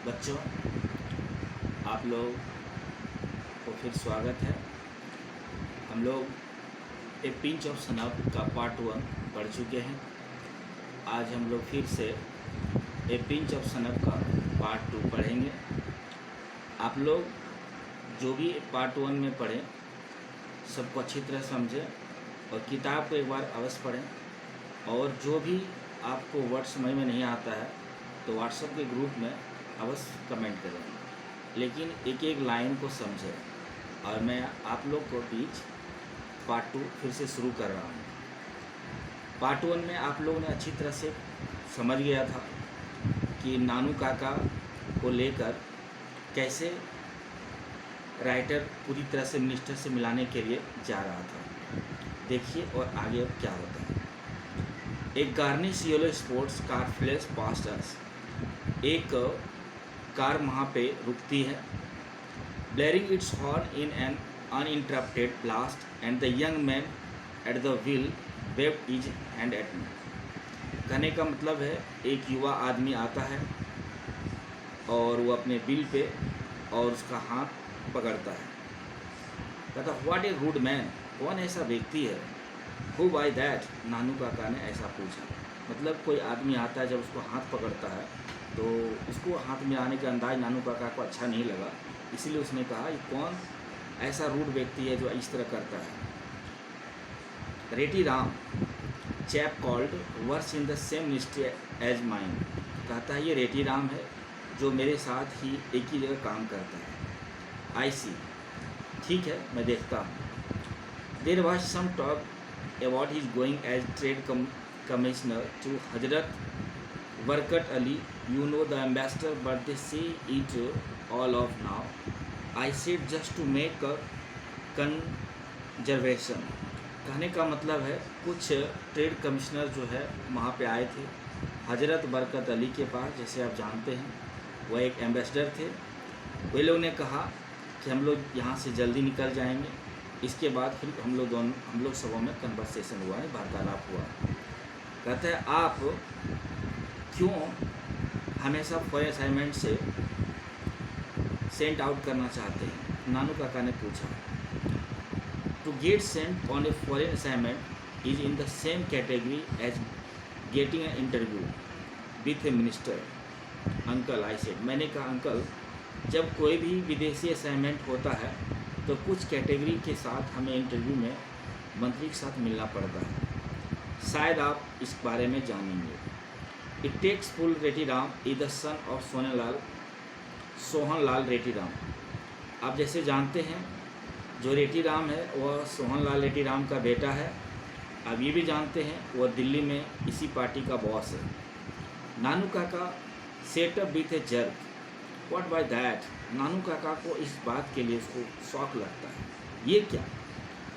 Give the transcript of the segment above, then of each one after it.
बच्चों, आप लोग को फिर स्वागत है। हम लोग ए पिंच ऑफ सनअप का पार्ट 1 पढ़ चुके हैं। आज हम लोग फिर से ए पिंच ऑफ सनअप का पार्ट 2 पढ़ेंगे। आप लोग जो भी पार्ट 1 में पढ़ें सबको अच्छी तरह समझें और किताब को एक बार अवश्य पढ़ें। और जो भी आपको वर्ड समझ में नहीं आता है तो व्हाट्सएप के ग्रुप में अवश्य कमेंट करें, लेकिन एक एक लाइन को समझें। और मैं आप लोग को बीच पार्ट 2 फिर से शुरू कर रहा हूँ। पार्ट 1 में आप लोगों ने अच्छी तरह से समझ गया था कि नानू काका को लेकर कैसे राइटर पूरी तरह से मिनिस्टर से मिलाने के लिए जा रहा था। देखिए और आगे अब क्या होता है। एक garish yellow sports car flash past us. एक कार वहाँ पे रुकती है, blaring its horn in an uninterrupted blast and the young man at the wheel waved his hand at me. कहने का मतलब है एक युवा आदमी आता है और वो अपने व्हील पे और उसका हाथ पकड़ता है। कहता व्हाट ए गुड मैन, कौन ऐसा व्यक्ति है। Who bye that, Nanu Kaka ने ऐसा पूछा। मतलब कोई आदमी आता है, जब उसको हाथ पकड़ता है तो उसको हाथ में आने का अंदाज नानू काका को अच्छा नहीं लगा, इसीलिए उसने कहा ये कौन ऐसा रूड व्यक्ति है जो इस तरह करता है। Rati Ram, chap called works in the same ministry as mine. कहता है ये रेटी राम है जो मेरे साथ ही एक ही जगह काम करता है। आई सी, ठीक है मैं देखता हूँ। There was some talk about his going as trade commissioner to Hazrat Barkat Ali, you know the ambassador, but they say it all off now. I said just to make a conservation. कहने का मतलब है कुछ ट्रेड कमिश्नर जो है वहाँ पे आए थे हजरत बरकत अली के पास, जैसे आप जानते हैं वह एक एम्बेसडर थे। वे लोग ने कहा कि हम लोग यहाँ से जल्दी निकल जाएंगे। इसके बाद फिर हम लोग सबों में कन्वर्सेशन हुआ है, वार्तालाप हुआ। कहते हैं आप क्यों हमेशा फॉरेन असाइनमेंट से सेंट आउट करना चाहते हैं, नानू काका ने पूछा। To get sent on a foreign assignment is in the same category as getting an interview with a minister uncle. I said, मैंने कहा अंकल जब कोई भी विदेशी असाइनमेंट होता है तो कुछ कैटेगरी के साथ हमें इंटरव्यू में मंत्री के साथ मिलना पड़ता है, शायद आप इस बारे में जानेंगे। It takes full रेटी Ram is the son of Sohan Lal रेटी राम। आप जैसे जानते हैं जो रेटी राम है वह सोहन लाल रेटी राम का बेटा है। आप ये भी जानते हैं वह दिल्ली में इसी पार्टी का बॉस है। Nanu Kaka set up with a jerk. What by that, Nanu Kaka को इस बात के लिए उसको शौक लगता है। ये क्या,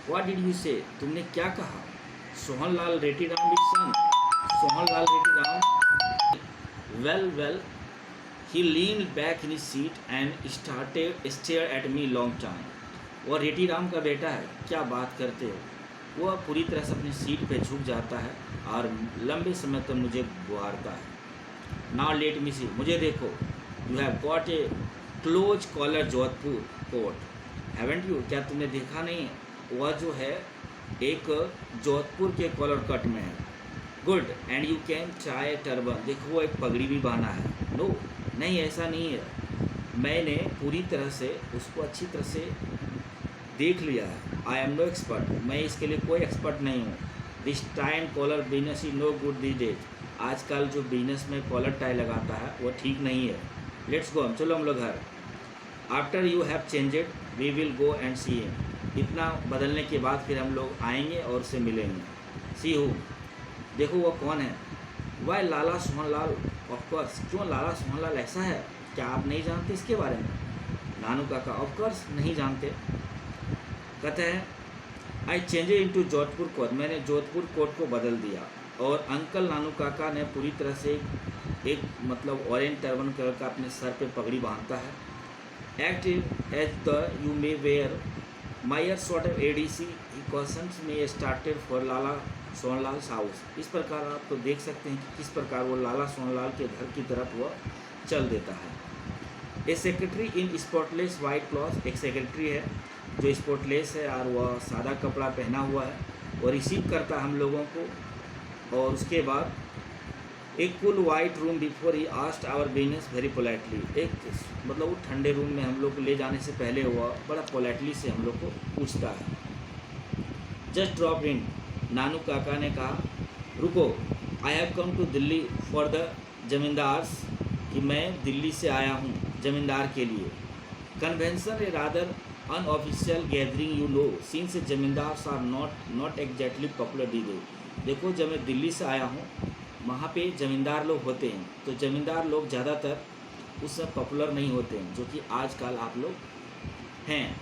व्हाट डिड यू से, तुमने क्या कहा। सोहन लाल रेटी राम इज सन, सोहन लाल रेटी Ram. Well, he leaned back in his seat and stared at me long time. वो रेटी राम का बेटा है, क्या बात करते हो। वह पूरी तरह से अपनी सीट पे झुक जाता है और लंबे समय तक मुझे गुहारता है। Now let me see, मुझे देखो। You have got a close collar Jodhpur coat, haven't you? क्या तुमने देखा नहीं, वह जो है एक जोधपुर के कॉलर कट में है। Good, and you can try turban, देखो वो एक पगड़ी भी बांधा है। नो, नहीं ऐसा नहीं है, मैंने पूरी तरह से उसको अच्छी तरह से देख लिया है। आई एम नो एक्सपर्ट, मैं इसके लिए कोई एक्सपर्ट नहीं हूँ। This time collar business is no good this days, आजकल जो बिजनेस में कॉलर टाई लगाता है वो ठीक नहीं है। लेट्स गो, चलो हम लोग घर। After you have changed we will go and see him. इतना बदलने के बाद फिर हम लोग आएंगे और उससे मिलेंगे। सी हूँ, देखो वो कौन है। वह लाला सोहनलाल, ऑफकोर्स। क्यों, लाला सोहनलाल ऐसा है, क्या आप नहीं जानते इसके बारे में। नानू काका ऑफकोर्स नहीं जानते। कहते हैं आई चेंजेड इनटू जोधपुर कोट, मैंने जोधपुर कोट को बदल दिया। और अंकल नानू काका ने पूरी तरह से एक मतलब ऑरेंज टर्बन कलर का अपने सर पे पगड़ी बांधता है। Act as the you may where mayor sort of ADC questions में started for Lala Sohanlal house. इस प्रकार आप तो देख सकते हैं कि किस प्रकार वो लाला सोहनलाल के घर की तरफ वह चल देता है। A secretary in spotless white cloth, एक सेक्रेटरी है जो स्पॉटलेस है और वह सादा कपड़ा पहना हुआ है और रिसीव करता हम लोगों को। और उसके बाद एक cool white room before he asked our business very politely, एक मतलब वो ठंडे रूम में हम लोग को ले जाने से पहले वह बड़ा पोलाइटली से हम लोग को पूछता है। जस्ट ड्रॉप इन, नानू काका ने कहा रुको, I have come to Delhi for the zamindars, कि मैं दिल्ली से आया हूँ जमींदार के लिए। Convention a rather unofficial gathering you know, since zamindars are not exactly popular दी गई। देखो, जब मैं दिल्ली से आया हूँ वहाँ पे ज़मींदार लोग होते हैं, तो ज़मींदार लोग ज़्यादातर उससे पॉपुलर नहीं होते हैं जो कि आजकल आप लोग हैं।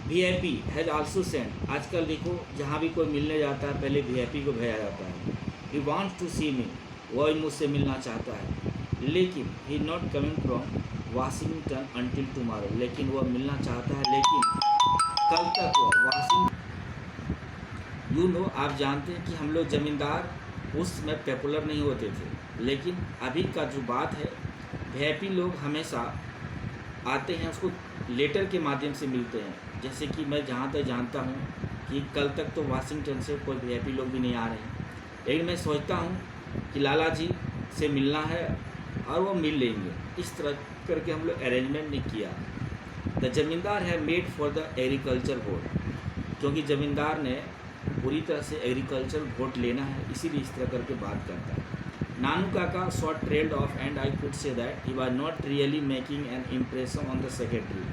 VIP हैज़ आल्सो सेंट, आजकल देखो जहाँ भी कोई मिलने जाता है पहले VIP को भेजा जाता है। ही वांट्स टू सी मी, वह मुझसे मिलना चाहता है, लेकिन he not coming from Washington until tomorrow, लेकिन वह मिलना चाहता है लेकिन कल तक वह वाशिंगटन। यू नो, आप जानते हैं कि हम लोग ज़मींदार उसमें पॉपुलर नहीं होते थे, लेकिन अभी का जो बात है VIP लोग हमेशा आते हैं, उसको लेटर के माध्यम से मिलते हैं। जैसे कि मैं जहाँ तक जानता हूँ कि कल तक तो वाशिंगटन से कोई VIP लोग भी नहीं आ रहे हैं, लेकिन मैं सोचता हूँ कि लाला जी से मिलना है और वो मिल लेंगे। इस तरह करके हम लोग अरेंजमेंट नहीं किया। द जमींदार है made for the agriculture vote, क्योंकि ज़मींदार ने पूरी तरह से एग्रीकल्चर वोट लेना है, इसीलिए इस तरह करके बात करता है। Nanu Kaka shot trailed off and I could say that he was not really making an impression on the secretary.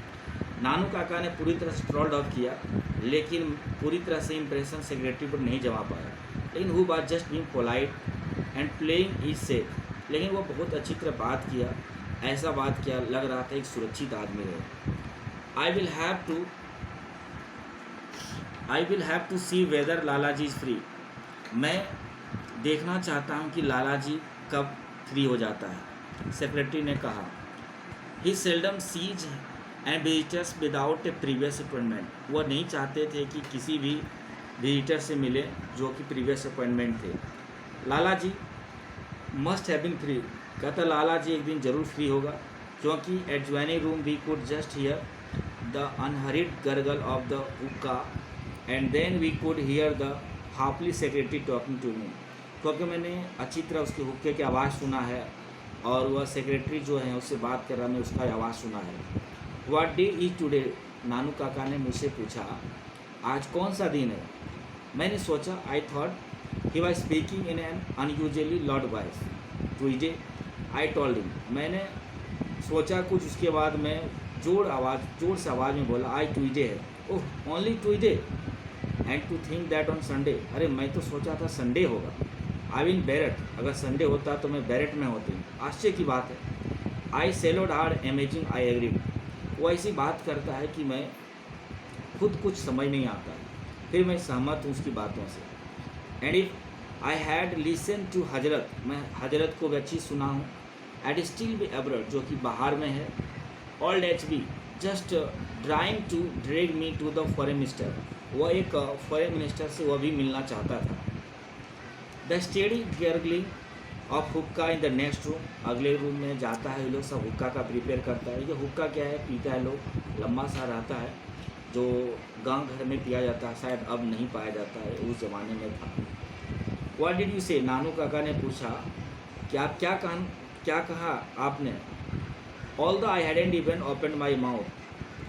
Nanu Kaka ने पूरी तरह से ट्रोल्ड ऑफ किया, लेकिन पूरी तरह से इम्प्रेशन सेक्रेटरी पर नहीं जमा पाया। लेकिन who was just being polite and playing is safe, लेकिन वो बहुत अच्छी तरह बात किया, ऐसा बात किया लग रहा था एक सुरक्षित आदमी है। I will have to see whether Lala ji is free, मैं देखना चाहता हूँ कि लाला जी कब फ्री हो जाता है, सेक्रेटरी ने कहा। He seldom sees and visitors without a previous appointment, वो नहीं चाहते थे कि किसी भी विजिटर से मिले जो कि प्रीवियस अपॉइंटमेंट थे। Lala ji must have been free, कहता लाला जी एक दिन ज़रूर फ्री होगा, क्योंकि adjoining room we could just hear the unhurried gurgle of the hookah and then we could hear the हाफली सेक्रेटरी टॉकिंग टू मी, क्योंकि मैंने अच्छी तरह उसके हुक्के की आवाज़ सुना है और वह सेक्रेटरी जो है उससे बात कर रहा, मैं उसका आवाज़ सुना है। व्हाट डे इज टुडे, नानू काका ने मुझसे पूछा आज कौन सा दिन है। मैंने सोचा, I thought he was speaking in an unusually loud voice. Tuesday, I told him, मैंने सोचा कुछ, उसके बाद मैं जोर से आवाज़ में बोला आई ट्यूजडे है। Oh only Tuesday and to think that on Sunday, अरे मैं तो सोचा था संडे होगा। आई इन बैरट, अगर संडे होता तो मैं बैरट में होती, आश्चर्य की बात है। आई Selod hard amazing, I agreed, वो ऐसी बात करता है कि मैं खुद कुछ समझ नहीं आता है, फिर मैं सहमत हूँ उसकी बातों से। And if I had listen to Hazrat, मैं हजरत को भी अच्छी सुना हूँ। एट स्टिल बी एब्रड, जो कि बाहर में है। Old HB just trying to drag me to the foreign minister, वह एक फॉरेन मिनिस्टर से वह भी मिलना चाहता था। द स्टेडी गर्गलिंग ऑफ हुक्का इन द नेक्स्ट रूम, अगले रूम में जाता है, ये लोग सब हुक्का का प्रिपेयर करता है। ये हुक्का क्या है, पीता है लोग, लंबा सा रहता है जो गांव घर में पिया जाता है, शायद अब नहीं पाया जाता है, उस ज़माने में था। व्हाट डिड यू से, नानू काका ने पूछा कि आप क्या कहा आपने। All the I hadn't even open my mouth,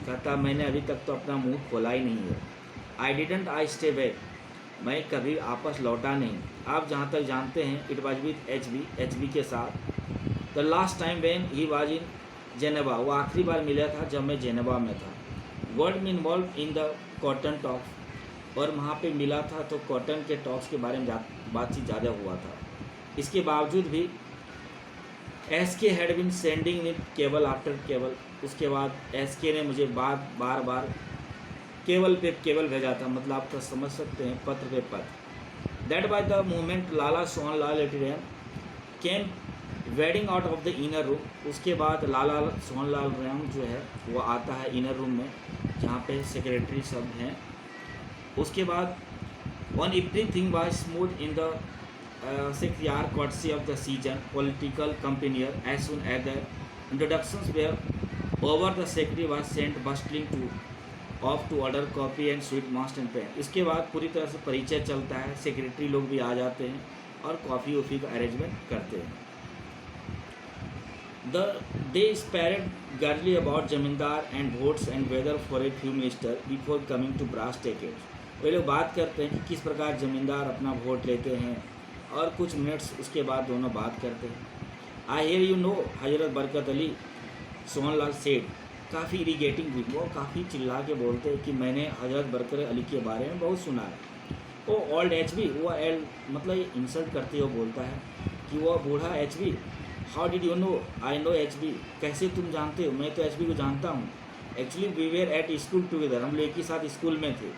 कहता मैंने अभी तक तो अपना मुंह खोला ही नहीं है। I didn't I stay back, मैं कभी आपस लौटा नहीं। आप जहाँ तक जानते हैं इट वाज विद HB के साथ। The last time when he was in Geneva, वो आखिरी बार मिला था जब मैं जेनेवा में था। वर्ड में involve in the cotton talks, और वहाँ पे मिला था तो कॉटन के टॉक्स के बारे में बातचीत ज़्यादा हुआ था। इसके बावजूद भी SK had been sending with cable after cable, उसके बाद SK ने मुझे बार बार केबल पे केबल भेजा था, मतलब आप तो समझ सकते हैं पत्र पे पत्र। That by the moment Lala Sohanlal Reddy came wedding out of the inner room, उसके बाद लाला सोहनलाल रैम जो है वो आता है इनर रूम में जहाँ पे सेक्रेटरी सब हैं। उसके बाद one everything was smooth in the 6 year courtesy of the season political companion as soon as the Introductions were over. The secretary was sent bustling to off to order copy and sweet mast and pen. इसके बाद पूरी तरह से परिचय चलता है, secretary लोग भी आ जाते हैं और कॉफ़ी वॉफ़ी का अरेंजमेंट करते हैं। They sparred girly about zamindar and votes and weather for a few minister before coming to brass tickets. वे लोग बात करते हैं कि किस प्रकार जमींदार अपना वोट लेते हैं और कुछ मिनट्स उसके बाद दोनों बात करते हैं। आई हियर यू नो हजरत बरकत अली, सोहनलाल सेठ। काफ़ी इरीगेटिंग भी, वो काफ़ी चिल्ला के बोलते हैं कि मैंने हजरत बरकत अली के बारे में बहुत सुना है। वो ओल्ड HB, वो एल मतलब इंसल्ट करते हुए बोलता है कि वो बूढ़ा HB। How did you know? I know HB। कैसे तुम जानते हो? मैं तो HB को जानता हूँ। Actually we were at school together, हम लोग एक ही साथ स्कूल में थे।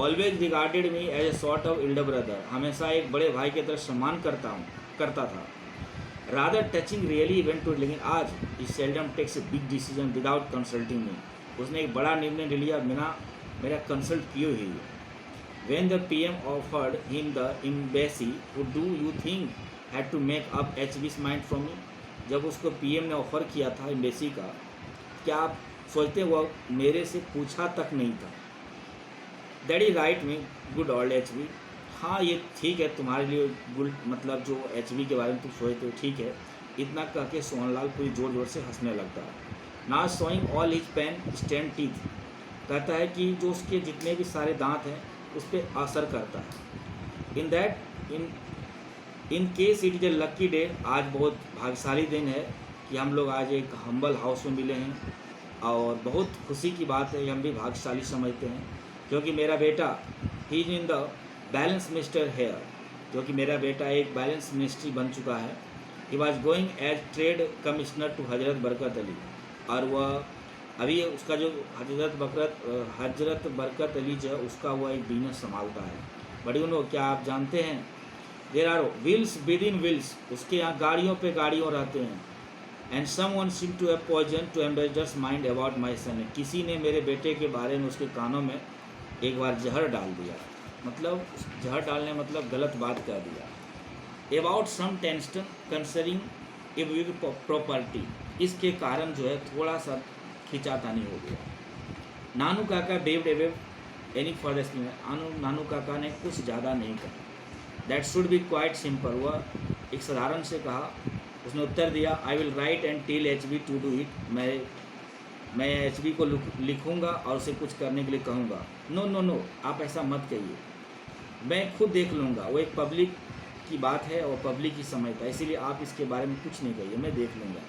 Always regarded me as a sort of elder brother, हमेशा एक बड़े भाई की तरह सम्मान करता था। Rather touching really event too, लेकिन आज he seldom takes a big decision without consulting me. उसने एक बड़ा निर्णय ले लिया बिना मेरा कंसल्ट किए हुए। When the PM offered him the embassy, do you think had to make up HB's mind from me? जब उसको PM ने ऑफर किया था एम्बेसी का, क्या आप सोचते वो मेरे से पूछा तक नहीं था? That is right me good old HB। हाँ ये ठीक है तुम्हारे लिए गुड, मतलब जो HB के बारे में तुम सोचते हो ठीक है। इतना कह के सोहनलाल पूरी ज़ोर ज़ोर से हंसने लगता है। Now showing all his pan stained teeth, कहता है कि जो उसके जितने भी सारे दांत हैं उस पर असर करता है। In case it is a lucky day, आज बहुत भाग्यशाली दिन है कि हम लोग आज एक हम्बल हाउस में मिले हैं और बहुत खुशी की बात है, हम भी भाग्यशाली समझते हैं क्योंकि मेरा बेटा he is in the balance minister here, क्योंकि मेरा बेटा एक बैलेंस मिनिस्ट्री बन चुका है। He was going as trade commissioner to Hazrat Barkat Ali, और वह अभी उसका जो हजरत बरकत अली जो है उसका वह एक बिजनेस संभालता है। बट यू नो, क्या आप जानते हैं there are wheels within wheels, उसके यहाँ गाड़ियों पे गाड़ियों रहते हैं। And someone seem to have poison to ambassadors mind about my son, किसी ने मेरे बेटे के बारे में उसके कानों में एक बार जहर डाल दिया, मतलब जहर डालने मतलब गलत बात कह दिया। About some tension concerning a big property, इसके कारण जो है थोड़ा सा खिंचातानी हो गया। Nanu Kaka waved away any further explanation, Nanu Kaka ने कुछ ज़्यादा नहीं कहा। That should be quite simple, वह एक साधारण से कहा। उसने उत्तर दिया, I will write and tell HB to do it, मैं HB को लिखूंगा और उसे कुछ करने के लिए कहूँगा। नो नो नो, आप ऐसा मत कहिए, मैं खुद देख लूँगा। वो एक पब्लिक की बात है और पब्लिक ही समझता है, इसीलिए आप इसके बारे में कुछ नहीं कहिए, मैं देख लूँगा।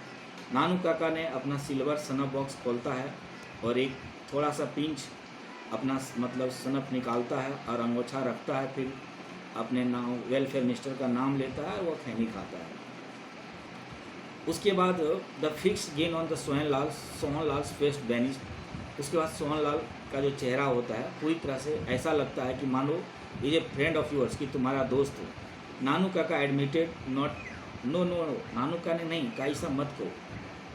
नानू काका ने अपना सिल्वर सनफ बॉक्स खोलता है और एक थोड़ा सा पिंच अपना मतलब सनफ निकालता है और अंगोछा रखता है, फिर अपने नाम वेलफेयर मिनिस्टर का नाम लेता है और वह खैनी खाता है। उसके बाद the fix gain on the Sohanlal face banish, उसके बाद सोहनलाल का जो चेहरा होता है पूरी तरह से ऐसा लगता है कि मानो is a friend of yours, कि तुम्हारा दोस्त हो। नानू काका admitted not, no no no, Nanu का ने नहीं कहा ऐसा मत कहो,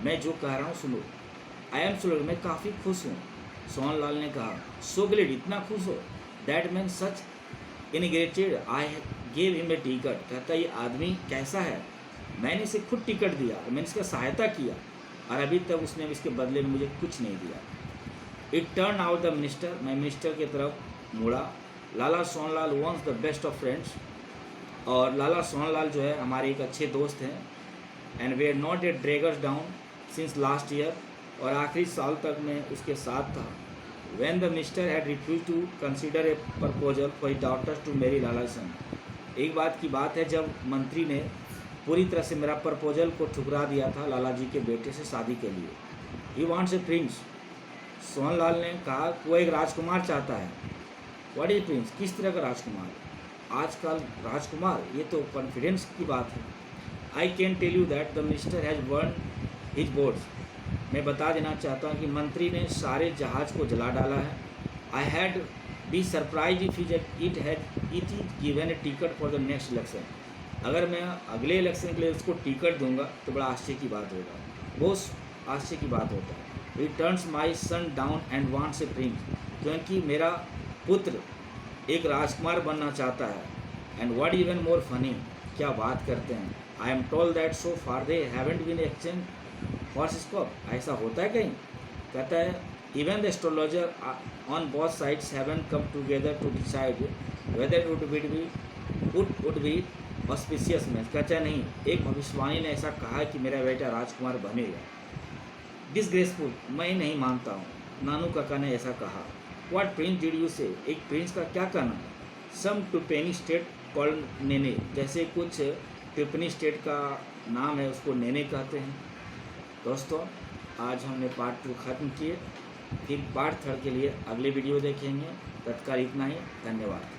मैं जो कह रहा हूँ सुनो। आई एम सो, मैं काफ़ी खुश हूँ। सोहनलाल ने कहा, सो ग्लेड, इतना खुश हो? That man such इनग्रेटेड, I gave him a ticket, कहता ये आदमी कैसा है, मैंने इसे खुद टिकट दिया, मैंने इसका सहायता किया और अभी तक उसने इसके बदले में मुझे कुछ नहीं दिया। It turn out the minister, मैं मिनिस्टर की तरफ मुड़ा। Lala Sohanlal once the best of friends, और लाला सोहनलाल जो है हमारे एक अच्छे दोस्त हैं। एंड वे are not a draggers down since last year, और आखिरी साल तक मैं उसके साथ था। When the minister had refuse to consider a proposal for his daughters to marry Lala son, एक बात की बात है जब मंत्री ने पूरी तरह से मेरा प्रपोजल को ठुकरा दिया था लाला जी के बेटे से शादी के लिए। He wants a Prince, Sohanlal ने कहा वो एक राजकुमार चाहता है। व्हाट इज प्रिंस, किस तरह का राजकुमार? आजकल राजकुमार, ये तो कॉन्फिडेंस की बात है। I can tell you that the minister has burn his boats, मैं बता देना चाहता हूँ कि मंत्री ने सारे जहाज़ को जला डाला है। I had be surprise if it is given A ticket for the next election, अगर मैं अगले इलेक्शन के लिए उसको टिकट दूंगा तो बड़ा आश्चर्य की बात होगा, बहुत आश्चर्य की बात होता है। He turns my son down and wants a prince, क्योंकि मेरा पुत्र एक राजकुमार बनना चाहता है। And what even more funny, क्या बात करते हैं। I am told that so far they haven't been exchange horoscope ऐसा होता है कहीं? कहता है even the astrologer on both sides haven't come together to decide whether it would be auspicious match. कहता है नहीं, एक भविष्यवाणी ने ऐसा कहा कि मेरा बेटा राजकुमार बनेगा। डिसग्रेसफुल, मैं नहीं मानता हूँ, नानू काका ने ऐसा कहा। व्हाट प्रिंस डिड यू से, एक प्रिंस का क्या कहना है? सम टिप्पणी स्टेट कॉल्ड नेने, जैसे कुछ टिप्पणी स्टेट का नाम है उसको नेने कहते हैं। दोस्तों, आज हमने पार्ट 2 ख़त्म किए, फिर पार्ट 3 के लिए अगले वीडियो देखेंगे। तत्काल इतना ही, धन्यवाद।